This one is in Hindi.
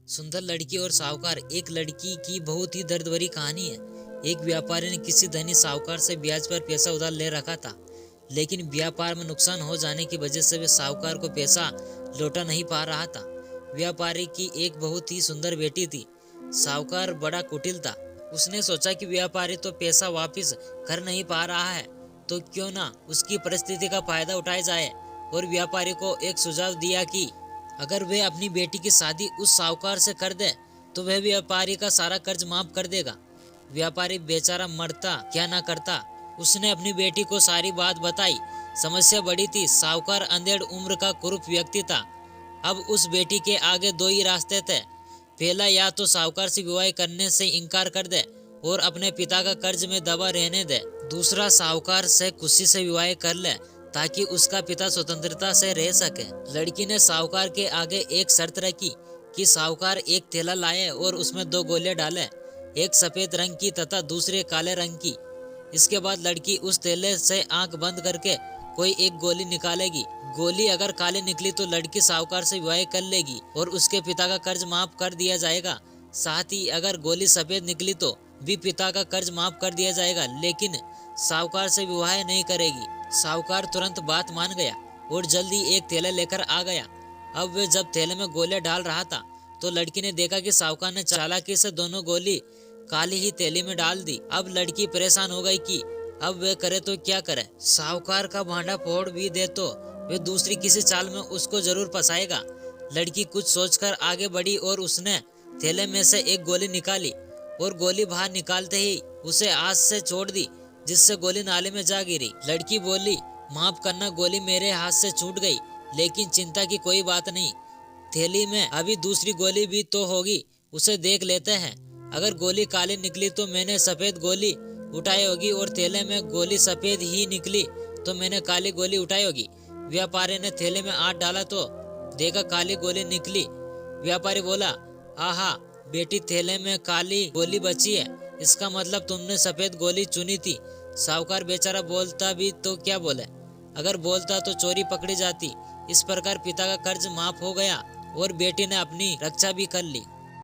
सुंदर लड़की और साहूकार। एक लड़की की बहुत ही दर्द भरी कहानी है। एक व्यापारी ने किसी धनी साहूकार से ब्याज पर पैसा उधार ले रखा था, लेकिन व्यापार में नुकसान हो जाने की वजह से वह साहूकार को पैसा लौटा नहीं पा रहा था। व्यापारी की एक बहुत ही सुंदर बेटी थी। साहूकार बड़ा कुटिल था। उसने सोचा कि व्यापारी तो पैसा वापस कर नहीं पा रहा है, तो क्यों ना उसकी परिस्थिति का फायदा उठाया जाए, और व्यापारी को एक सुझाव दिया कि अगर वह अपनी बेटी की शादी उस साहूकार से कर दे तो वह व्यापारी का सारा कर्ज माफ कर देगा। व्यापारी बेचारा मरता क्या ना करता। उसने अपनी बेटी को सारी बात बताई। समस्या बड़ी थी। साहूकार अंधेड़ उम्र का कुरूप व्यक्ति था। अब उस बेटी के आगे दो ही रास्ते थे। पहला, या तो साहूकार से विवाह करने से इनकार कर दे और अपने पिता का कर्ज में दबा रहने दे। दूसरा, साहूकार से खुशी से विवाह कर ले ताकि उसका पिता स्वतंत्रता से रह सके। लड़की ने साहूकार के आगे एक शर्त रखी कि साहूकार एक थैला लाए और उसमें दो गोलियां डाले, एक सफेद रंग की तथा दूसरे काले रंग की। इसके बाद लड़की उस थैले से आंख बंद करके कोई एक गोली निकालेगी। गोली अगर काली निकली तो लड़की साहूकार से विवाह कर लेगी और उसके पिता का कर्ज माफ कर दिया जाएगा। साथ ही अगर गोली सफेद निकली तो भी पिता का कर्ज माफ कर दिया जाएगा, लेकिन साहूकार से विवाह नहीं करेगी। साहूकार तुरंत बात मान गया और जल्दी एक थैला लेकर आ गया। अब वे जब थैले में गोलियां डाल रहा था तो लड़की ने देखा कि साहूकार ने चालाकी से दोनों गोली काली ही थैली में डाल दी। अब लड़की परेशान हो गई कि अब वे करे तो क्या करे। साहूकार का भांडा फोड़ भी दे तो वे दूसरी किसी चाल में उसको जरूर फंसाएगा। लड़की कुछ सोचकर आगे बढ़ी और उसने थैले में से एक गोली निकाली और गोली बाहर निकालते ही उसे आग से छोड़ दी, जिससे गोली नाले में जा गिरी। लड़की बोली, माफ करना, गोली मेरे हाथ से छूट गई, लेकिन चिंता की कोई बात नहीं। थैली में अभी दूसरी गोली भी तो होगी, उसे देख लेते हैं। अगर गोली काली निकली तो मैंने सफेद गोली उठाई होगी और थैले में गोली सफेद ही निकली तो मैंने काली गोली उठाई होगी। व्यापारी ने थैले में हाथ डाला तो देखा काली गोली निकली। व्यापारी बोला, आहा बेटी, थैले में काली गोली बची है, इसका मतलब तुमने सफेद गोली चुनी थी। साहूकार बेचारा बोलता भी तो क्या बोले, अगर बोलता तो चोरी पकड़ी जाती। इस प्रकार पिता का कर्ज माफ हो गया और बेटी ने अपनी रक्षा भी कर ली।